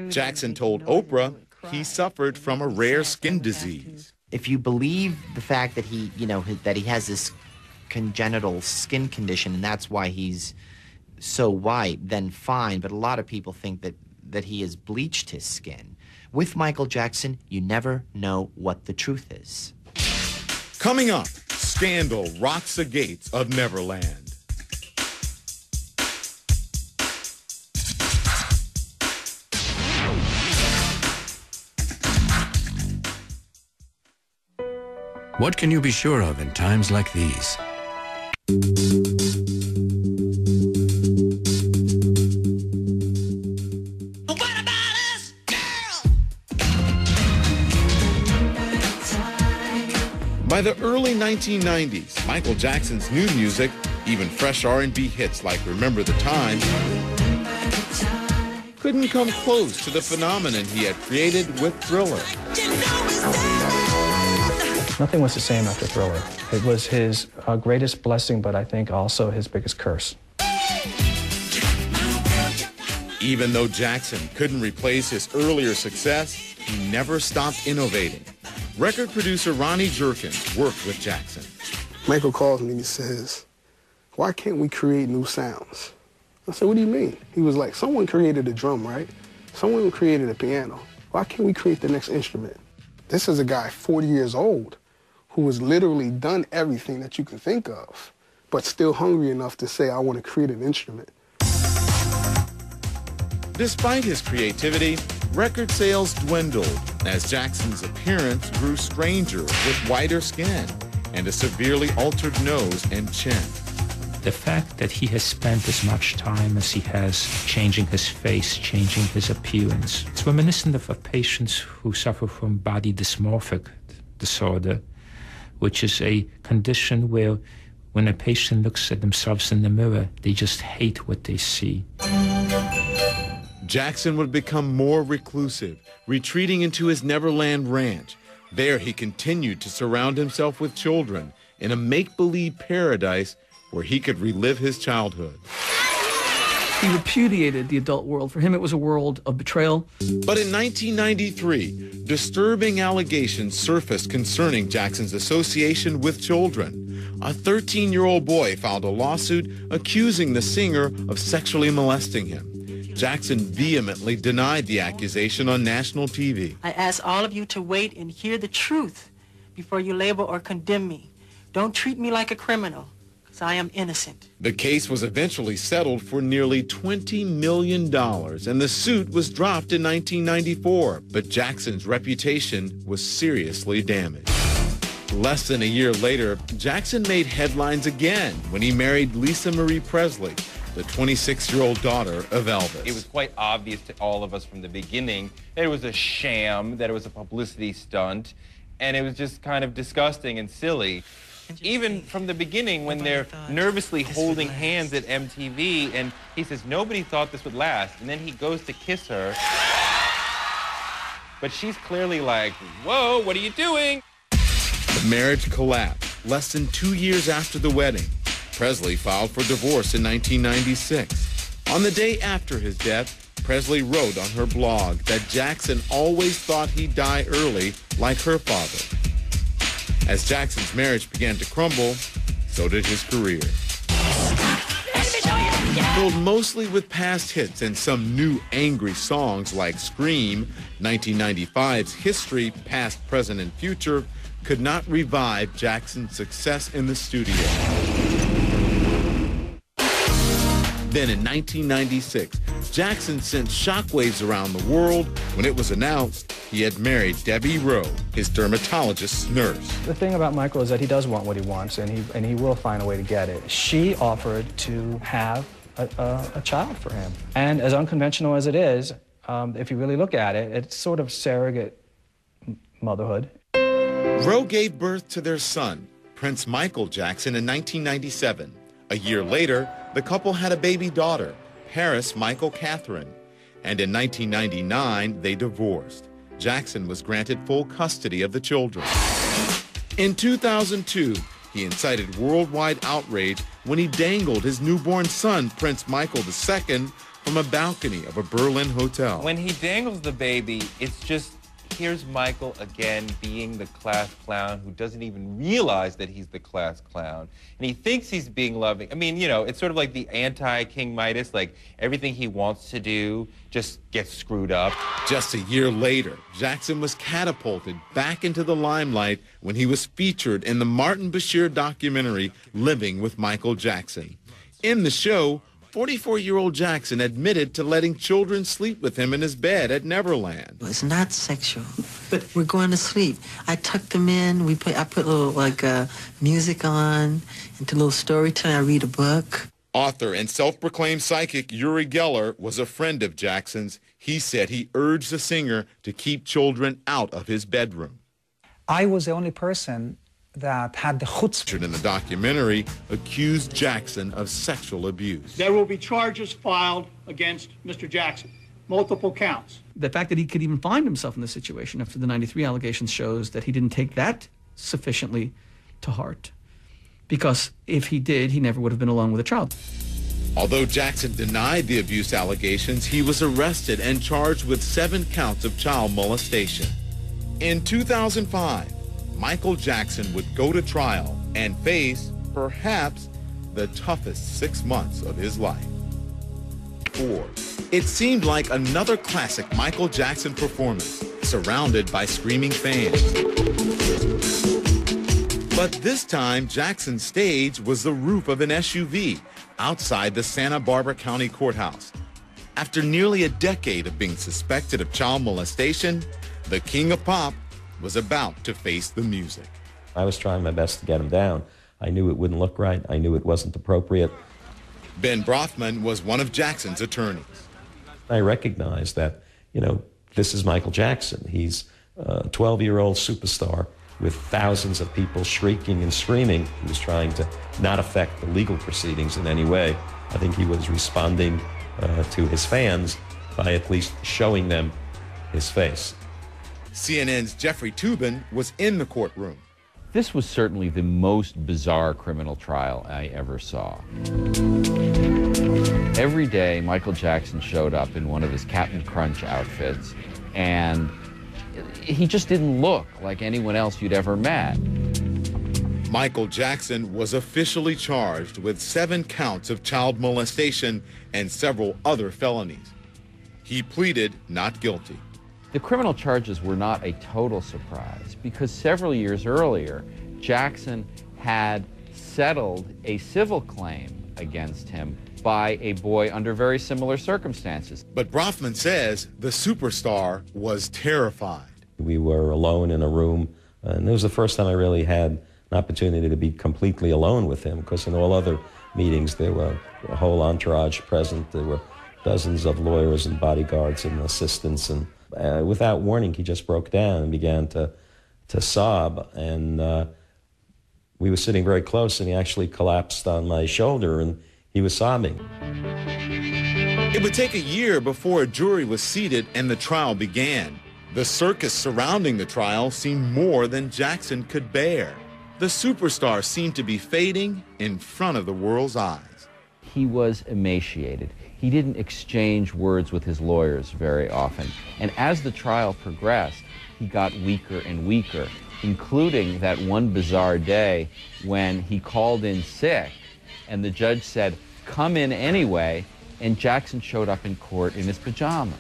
Jackson told Oprah he suffered from a rare skin disease. If you believe the fact that he, that he has this congenital skin condition and that's why he's so white, then fine. But a lot of people think that he has bleached his skin. With Michael Jackson, you never know what the truth is. Coming up, scandal rocks the gates of Neverland. What can you be sure of in times like these? By the early 1990s, Michael Jackson's new music, even fresh R&B hits like Remember the Time, couldn't come close to the phenomenon he had created with Thriller. Nothing was the same after Thriller. It was his greatest blessing, but I think also his biggest curse. Even though Jackson couldn't replace his earlier success, he never stopped innovating. Record producer Ronnie Jerkins worked with Jackson. Michael calls me and he says, "Why can't we create new sounds?" I said, "What do you mean?" He was like, "Someone created a drum, right? Someone created a piano. Why can't we create the next instrument?" This is a guy 40 years old who has literally done everything that you can think of, but still hungry enough to say, "I want to create an instrument." Despite his creativity, record sales dwindled as Jackson's appearance grew stranger with whiter skin and a severely altered nose and chin. The fact that he has spent as much time as he has changing his face, changing his appearance, it's reminiscent of patients who suffer from body dysmorphic disorder, which is a condition where when a patient looks at themselves in the mirror, they just hate what they see. Jackson would become more reclusive, retreating into his Neverland ranch. There he continued to surround himself with children in a make-believe paradise where he could relive his childhood. He repudiated the adult world. For him, it was a world of betrayal. But in 1993, disturbing allegations surfaced concerning Jackson's association with children. A 13-year-old boy filed a lawsuit accusing the singer of sexually molesting him. Jackson vehemently denied the accusation on national TV. I ask all of you to wait and hear the truth before you label or condemn me. Don't treat me like a criminal, because I am innocent. The case was eventually settled for nearly $20 million, and the suit was dropped in 1994. But Jackson's reputation was seriously damaged. Less than a year later, Jackson made headlines again when he married Lisa Marie Presley, the 26-year-old daughter of Elvis. It was quite obvious to all of us from the beginning that it was a sham, that it was a publicity stunt, and it was just kind of disgusting and silly. Even from the beginning, when they're nervously holding hands at MTV, and he says, "Nobody thought this would last," and then he goes to kiss her. But she's clearly like, "Whoa, what are you doing?" The marriage collapsed less than 2 years after the wedding. Presley filed for divorce in 1996. On the day after his death, Presley wrote on her blog that Jackson always thought he'd die early, like her father. As Jackson's marriage began to crumble, so did his career. Filled mostly with past hits and some new angry songs like Scream, 1995's History, Past, Present, and Future could not revive Jackson's success in the studio. Then in 1996, Jackson sent shockwaves around the world when it was announced he had married Debbie Rowe, his dermatologist's nurse. The thing about Michael is that he does want what he wants, and he will find a way to get it. She offered to have a child for him. And as unconventional as it is, if you really look at it, it's sort of surrogate motherhood. Rowe gave birth to their son, Prince Michael Jackson, in 1997. A year later, the couple had a baby daughter, Paris Michael Catherine. And in 1999, they divorced. Jackson was granted full custody of the children. In 2002, he incited worldwide outrage when he dangled his newborn son, Prince Michael II, from a balcony of a Berlin hotel. When he dangles the baby, it's just, here's Michael again being the class clown who doesn't even realize that he's the class clown. And he thinks he's being loving. I mean, you know, it's sort of like the anti-King Midas, like everything he wants to do just gets screwed up. Just a year later, Jackson was catapulted back into the limelight when he was featured in the Martin Bashir documentary, Living with Michael Jackson. In the show, 44-year-old Jackson admitted to letting children sleep with him in his bed at Neverland. It's not sexual, but we're going to sleep. I tuck them in. I put a little music on, into a little story time. I read a book. Author and self-proclaimed psychic Uri Geller was a friend of Jackson's. He said he urged the singer to keep children out of his bedroom. I was the only person that had the chutzpah. In the documentary, accused Jackson of sexual abuse. There will be charges filed against Mr. Jackson, multiple counts. The fact that he could even find himself in this situation after the 93 allegations shows that he didn't take that sufficiently to heart. Because if he did, he never would have been alone with a child. Although Jackson denied the abuse allegations, he was arrested and charged with 7 counts of child molestation. In 2005, Michael Jackson would go to trial and face, perhaps, the toughest 6 months of his life. 4. It seemed like another classic Michael Jackson performance, surrounded by screaming fans. But this time, Jackson's stage was the roof of an SUV outside the Santa Barbara County Courthouse. After nearly a decade of being suspected of child molestation, the king of pop was about to face the music. I was trying my best to get him down. I knew it wouldn't look right. I knew it wasn't appropriate. Ben Brofman was one of Jackson's attorneys. I recognized that, you know, this is Michael Jackson. He's a 12-year-old superstar with thousands of people shrieking and screaming. He was trying to not affect the legal proceedings in any way. I think he was responding to his fans by at least showing them his face. CNN's Jeffrey Toobin was in the courtroom. This was certainly the most bizarre criminal trial I ever saw. Every day, Michael Jackson showed up in one of his Captain Crunch outfits, and he just didn't look like anyone else you'd ever met. Michael Jackson was officially charged with 7 counts of child molestation and several other felonies. He pleaded not guilty. The criminal charges were not a total surprise because several years earlier, Jackson had settled a civil claim against him by a boy under very similar circumstances. But Brofman says the superstar was terrified. We were alone in a room, and it was the first time I really had an opportunity to be completely alone with him, because in all other meetings there were a whole entourage present. There were dozens of lawyers and bodyguards and assistants, and without warning, he just broke down and began to sob, and we were sitting very close, and he actually collapsed on my shoulder, and he was sobbing. It would take a year before a jury was seated and the trial began. The circus surrounding the trial seemed more than Jackson could bear. The superstar seemed to be fading in front of the world's eyes. He was emaciated. He didn't exchange words with his lawyers very often. And as the trial progressed, he got weaker and weaker, including that one bizarre day when he called in sick and the judge said, "Come in anyway," and Jackson showed up in court in his pajamas.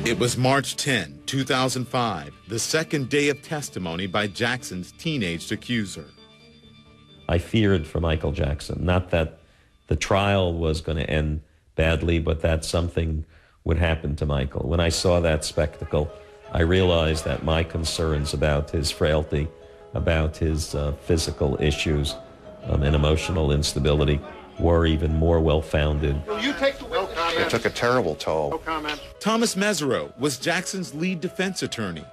It was March 10, 2005, the second day of testimony by Jackson's teenage accuser. I feared for Michael Jackson, not that the trial was going to end badly, but that something would happen to Michael. When I saw that spectacle, I realized that my concerns about his frailty, about his physical issues and emotional instability were even more well-founded. It took a terrible toll. No comment. Thomas Mesereau was Jackson's lead defense attorney,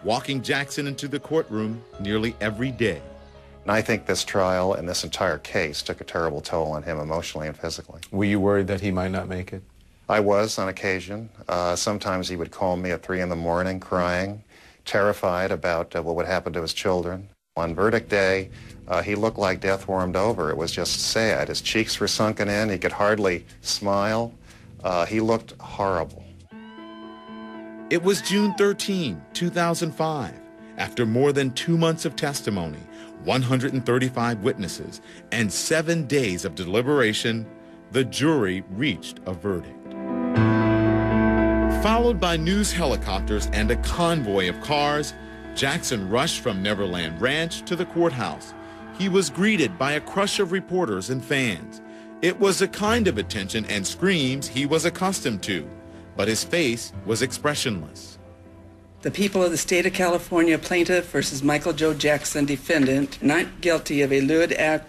walking Jackson into the courtroom nearly every day. And I think this trial and this entire case took a terrible toll on him emotionally and physically. Were you worried that he might not make it? I was on occasion. Sometimes he would call me at 3 in the morning crying, terrified about what would happen to his children. On verdict day, he looked like death warmed over. It was just sad. His cheeks were sunken in. He could hardly smile. He looked horrible. It was June 13, 2005. After more than 2 months of testimony, 135 witnesses, and 7 days of deliberation, the jury reached a verdict. Followed by news helicopters and a convoy of cars, Jackson rushed from Neverland Ranch to the courthouse. He was greeted by a crush of reporters and fans. It was a kind of attention and screams he was accustomed to, but his face was expressionless. The people of the state of California, plaintiff versus Michael Joe Jackson, defendant, not guilty of a lewd act